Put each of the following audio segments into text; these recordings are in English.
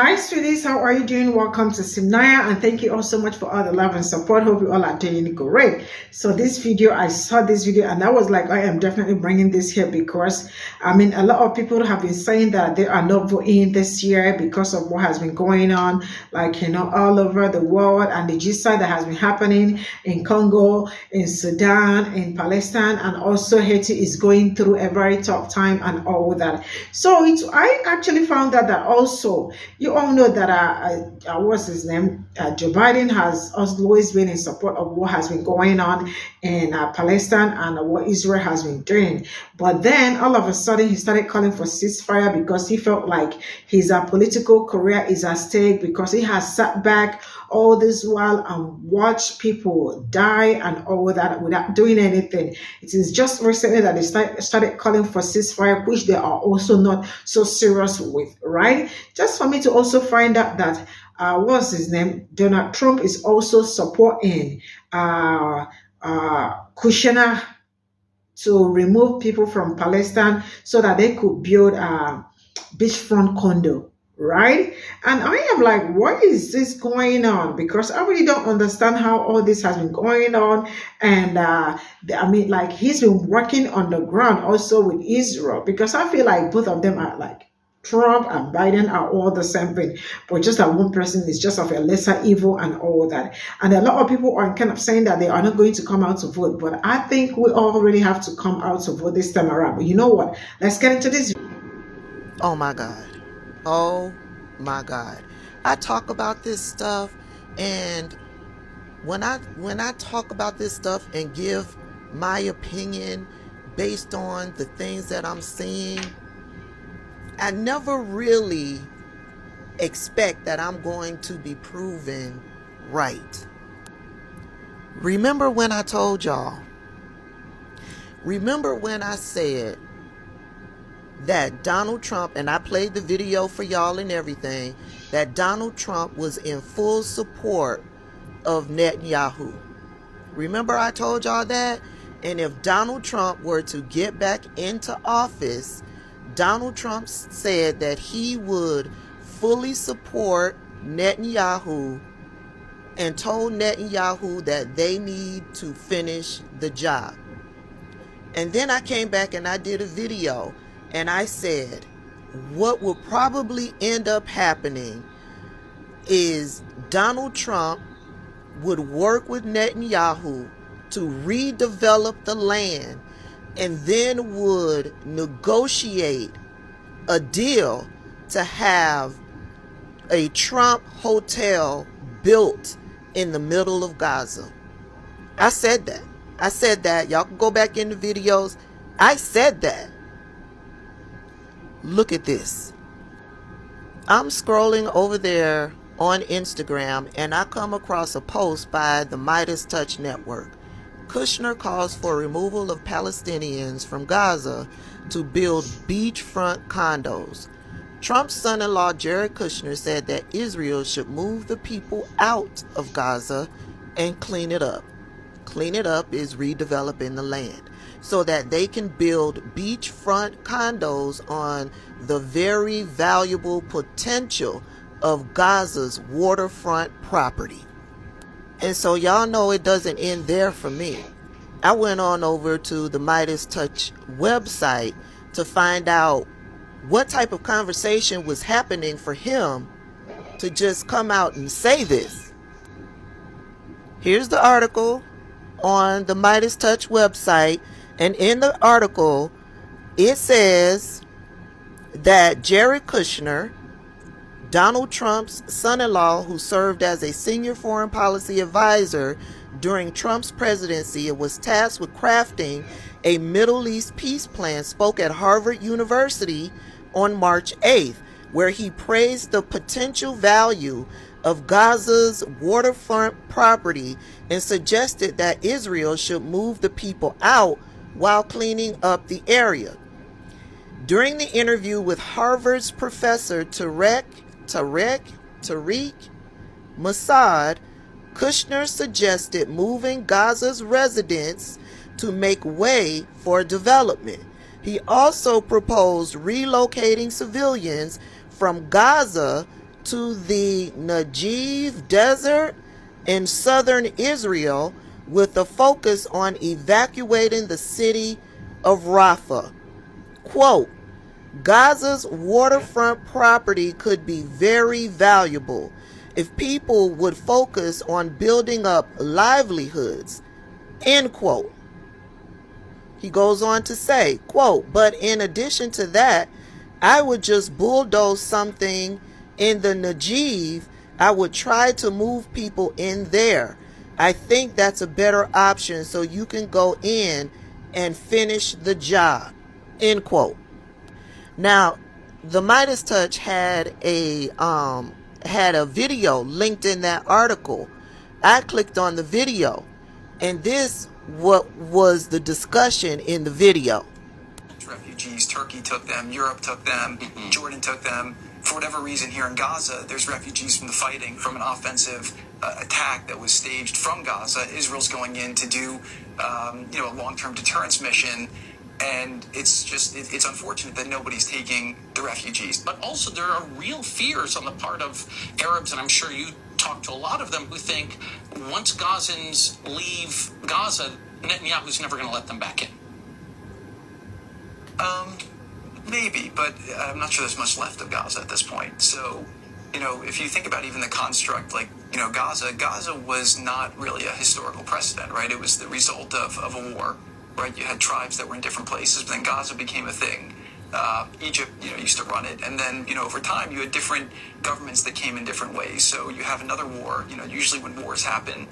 Hi, sweeties. How are you doing? Welcome to Cimnanya, and thank you all so much for all the love and support. Hope you all are doing great. So this video, I saw this video and I was like, I am definitely bringing this here because, I mean, a lot of people have been saying that they are not voting this year because of what has been going on, like, you know, all over the world, and the G0t that has been happening in Congo, in Sudan, in Palestine, and also Haiti is going through a very tough time and all that. So I actually found that also, you all know that what's his name? Joe Biden has always been in support of what has been going on in Palestine and what Israel has been doing. But then all of a sudden he started calling for ceasefire because he felt like his political career is at stake, because he has sat back all this while and watched people die and all that without doing anything. It is just recently that they started calling for ceasefire, which they are also not so serious with, right? Just for me to also find out that what's his name? Donald Trump is also supporting Kushner to remove people from Palestine so that they could build a beachfront condo, right? And I am like, what is this going on? Because I really don't understand how all this has been going on. And I mean, like, he's been working on the ground also with Israel, because I feel like both of them are like, Trump and Biden are all the same thing, but just that one person is just of a lesser evil and all that. And a lot of people are kind of saying that they are not going to come out to vote, but I think we all really have to come out to vote this time around. But you know what? Let's get into this. Oh my God. Oh my God. I talk about this stuff, and when I talk about this stuff and give my opinion based on the things that I'm seeing, I never really expect that I'm going to be proven right. Remember when I told y'all? Remember when I said that Donald Trump, and I played the video for y'all and everything, that Donald Trump was in full support of Netanyahu? Remember I told y'all that? And if Donald Trump were to get back into office, Donald Trump said that he would fully support Netanyahu and told Netanyahu that they need to finish the job. And then I came back and I did a video and I said, what will probably end up happening is Donald Trump would work with Netanyahu to redevelop the land, and then would negotiate a deal to have a Trump hotel built in the middle of Gaza. I said that. I said that. Y'all can go back in the videos. I said that. Look at this. I'm scrolling over there on Instagram and I come across a post by the Midas Touch Network. Kushner calls for removal of Palestinians from Gaza to build beachfront condos. Trump's son-in-law Jared Kushner said that Israel should move the people out of Gaza and clean it up. Clean it up is redeveloping the land so that they can build beachfront condos on the very valuable potential of Gaza's waterfront property. And so y'all know it doesn't end there for me. I went on over to the Midas Touch website to find out what type of conversation was happening for him to just come out and say this. Here's the article on the Midas Touch website, and in the article it says that Jared Kushner, Donald Trump's son-in-law, who served as a senior foreign policy advisor during Trump's presidency and was tasked with crafting a Middle East peace plan, spoke at Harvard University on March 8th, where he praised the potential value of Gaza's waterfront property and suggested that Israel should move the people out while cleaning up the area. During the interview with Harvard's professor Tariq Mossad, Kushner suggested moving Gaza's residents to make way for development. He also proposed relocating civilians from Gaza to the Negev Desert in southern Israel with a focus on evacuating the city of Rafah. Quote, Gaza's waterfront property could be very valuable if people would focus on building up livelihoods, end quote. He goes on to say, quote, but in addition to that, I would just bulldoze something in the Negev. I would try to move people in there. I think that's a better option so you can go in and finish the job, end quote. Now, the Midas Touch had a video linked in that article. I clicked on the video, and this what was the discussion in the video. Refugees, Turkey took them, Europe took them, Jordan took them. For whatever reason, here in Gaza, there's refugees from the fighting, from an offensive attack that was staged from Gaza. Israel's going in to do, a long-term deterrence mission. And it's unfortunate that nobody's taking the refugees. But also there are real fears on the part of Arabs, and I'm sure you talk to a lot of them, who think once Gazans leave Gaza, Netanyahu's never going to let them back in. Maybe, but I'm not sure there's much left of Gaza at this point. So, if you think about even the construct, Gaza was not really a historical precedent, right? It was the result of a war. Right, you had tribes that were in different places, but then Gaza became a thing. Egypt, used to run it, and then, over time, you had different governments that came in different ways. So you have another war. Usually when wars happen,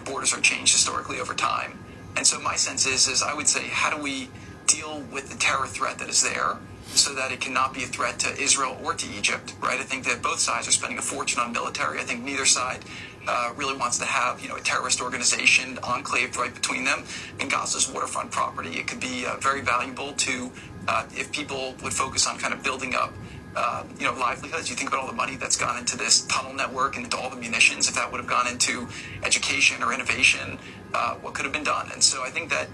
borders are changed historically over time. And so my sense is I would say, how do we deal with the terror threat that is there, so that it cannot be a threat to Israel or to Egypt, right? I think that both sides are spending a fortune on military. I think neither side really wants to have, a terrorist organization enclaved right between them. In Gaza's waterfront property, it could be very valuable to, if people would focus on kind of building up, livelihoods. You think about all the money that's gone into this tunnel network and into all the munitions. If that would have gone into education or innovation, what could have been done? And so I think that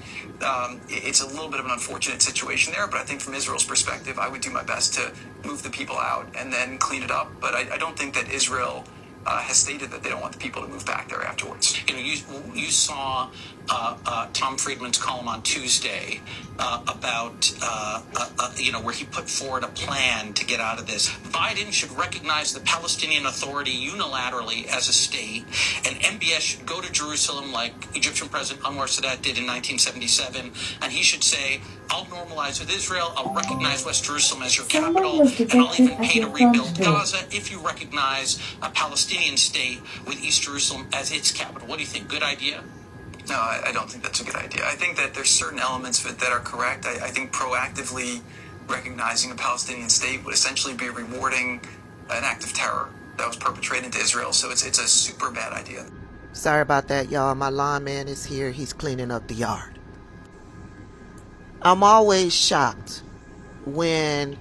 it's a little bit of an unfortunate situation there, but I think from Israel's perspective, I would do my best to move the people out and then clean it up. But I don't think that Israel has stated that they don't want the people to move back there afterwards. You saw Tom Friedman's column on Tuesday about where he put forward a plan to get out of this. Biden should recognize the Palestinian Authority unilaterally as a state, and MBS should go to Jerusalem like Egyptian President Anwar Sadat did in 1977, and he should say, I'll normalize with Israel, I'll recognize West Jerusalem as your capital, and I'll even pay to rebuild Gaza if you recognize a Palestinian state with East Jerusalem as its capital. What do you think? Good idea? No, I don't think that's a good idea. I think that there's certain elements of it that are correct. I think proactively recognizing a Palestinian state would essentially be rewarding an act of terror that was perpetrated into Israel. So it's a super bad idea. Sorry about that, y'all. My lawn man is here. He's cleaning up the yard. I'm always shocked when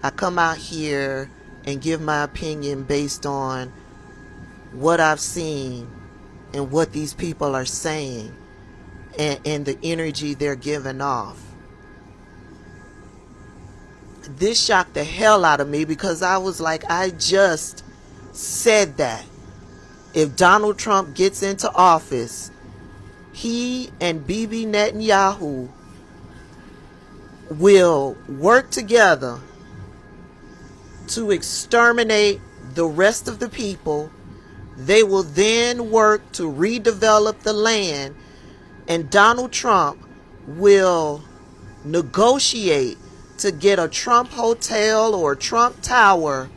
I come out here and give my opinion based on what I've seen and what these people are saying and the energy they're giving off. This shocked the hell out of me because I was like, I just said that if Donald Trump gets into office, he and Bibi Netanyahu will work together to exterminate the rest of the people. They will then work to redevelop the land, and Donald Trump will negotiate to get a Trump hotel or a Trump tower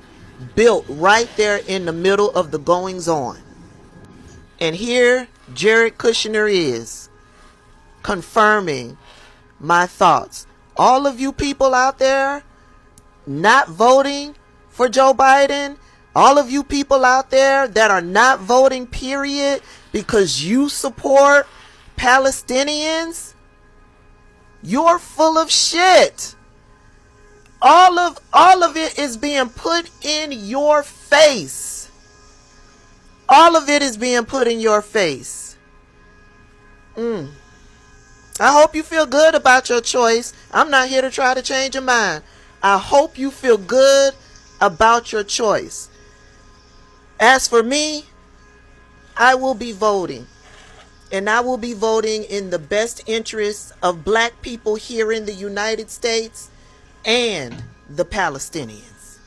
built right there in the middle of the goings on. And here Jared Kushner is confirming my thoughts. All of you people out there not voting for Joe Biden, all of you people out there that are not voting, period, because you support Palestinians, you're full of shit. All of it is being put in your face. All of it is being put in your face. I hope you feel good about your choice. I'm not here to try to change your mind. I hope you feel good about your choice. As for me, I will be voting. And I will be voting in the best interests of black people here in the United States and the Palestinians.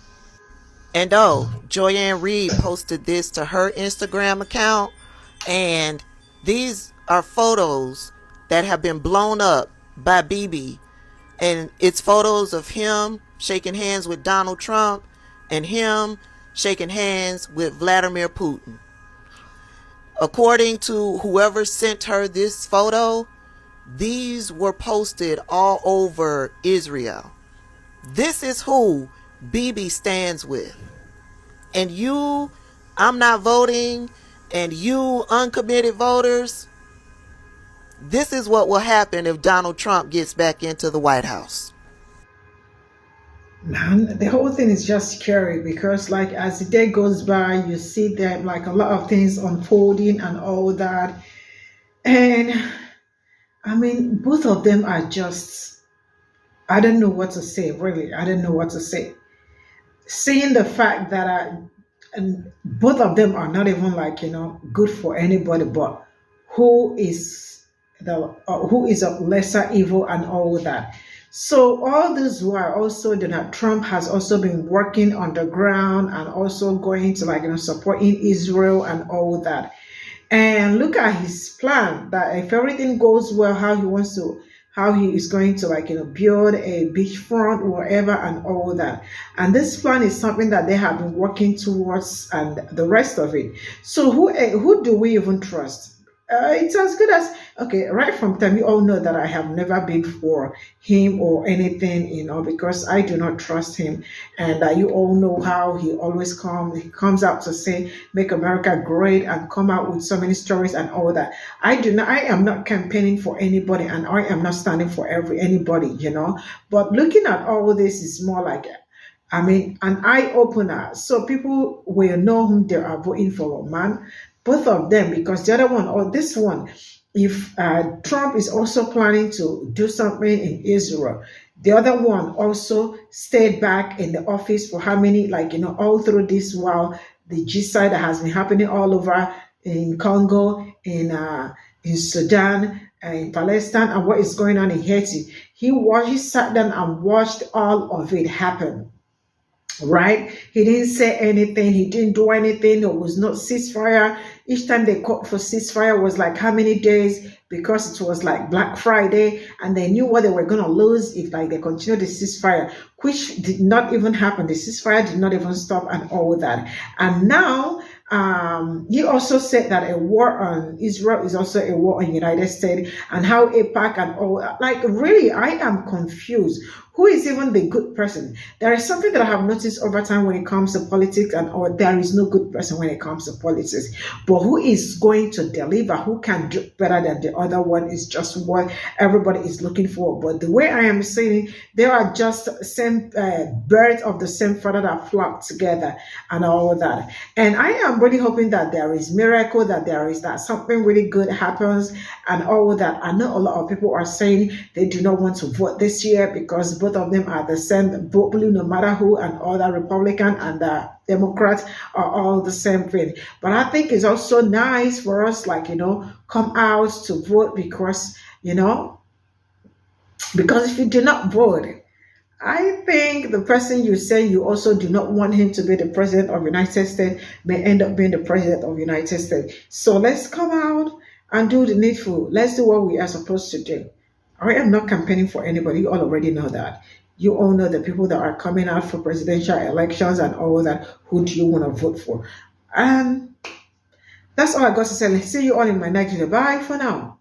And oh, Joyanne Reed posted this to her Instagram account. And these are photos that have been blown up by Bibi. And it's photos of him shaking hands with Donald Trump and him shaking hands with Vladimir Putin. According to whoever sent her this photo, these were posted all over Israel. This is who Bibi stands with. And you, I'm not voting, and you uncommitted voters, this is what will happen if Donald Trump gets back into the White House. Man, the whole thing is just scary because, like, as the day goes by, you see that, like, a lot of things unfolding and all that. And I mean, both of them are just, I don't know what to say, really. I don't know what to say. Seeing the fact that and both of them are not even, like, good for anybody, but who is who is a lesser evil and all that. So all this while, also Donald Trump has also been working on the ground and also going to, like, supporting Israel and all that. And look at his plan that if everything goes well, how he is going to, like, build a beachfront wherever and all that. And this plan is something that they have been working towards and the rest of it. So who do we even trust? It's as good as, okay, right from time, you all know that I have never been for him or anything, because I do not trust him. And you all know how he always comes out to say, make America great, and come out with so many stories and all that. I am not campaigning for anybody, and I am not standing for anybody, But looking at all this is more like, I mean, an eye opener. So people will know whom they are voting for, man. Both of them, because the other one, or this one, if Trump is also planning to do something in Israel, the other one also stayed back in the office for how many, like, all through this while the G0t that has been happening all over in Congo, in Sudan, in Palestine, and what is going on in Haiti. He sat down and watched all of it happen. Right? He didn't say anything. He didn't do anything. There was no ceasefire. Each time they called for ceasefire was like how many days, because it was like Black Friday, and they knew what they were going to lose if, like, they continued the ceasefire, which did not even happen. The ceasefire did not even stop and all that. And now he also said that a war on Israel is also a war on the United States, and how AIPAC and all, like, really, I am confused. Who is even the good person? There is something that I have noticed over time when it comes to politics, and or there is no good person when it comes to politics. But who is going to deliver? Who can do better than the other one is just what everybody is looking for. But the way I am saying, they are just same birds of the same feather that flock together and all that. And I am really hoping that there is miracle, that something really good happens and all that. I know a lot of people are saying they do not want to vote this year because both of them are the same, both blue, no matter who, and all the Republican and the Democrats are all the same thing. But I think it's also nice for us, like, come out to vote because if you do not vote, I think the person you say you also do not want him to be the president of the United States may end up being the president of the United States. So let's come out and do the needful. Let's do what we are supposed to do. I am not campaigning for anybody. You all already know that. You all know the people that are coming out for presidential elections and all that. Who do you want to vote for? And that's all I got to say. Let's see you all in my next video. Bye for now.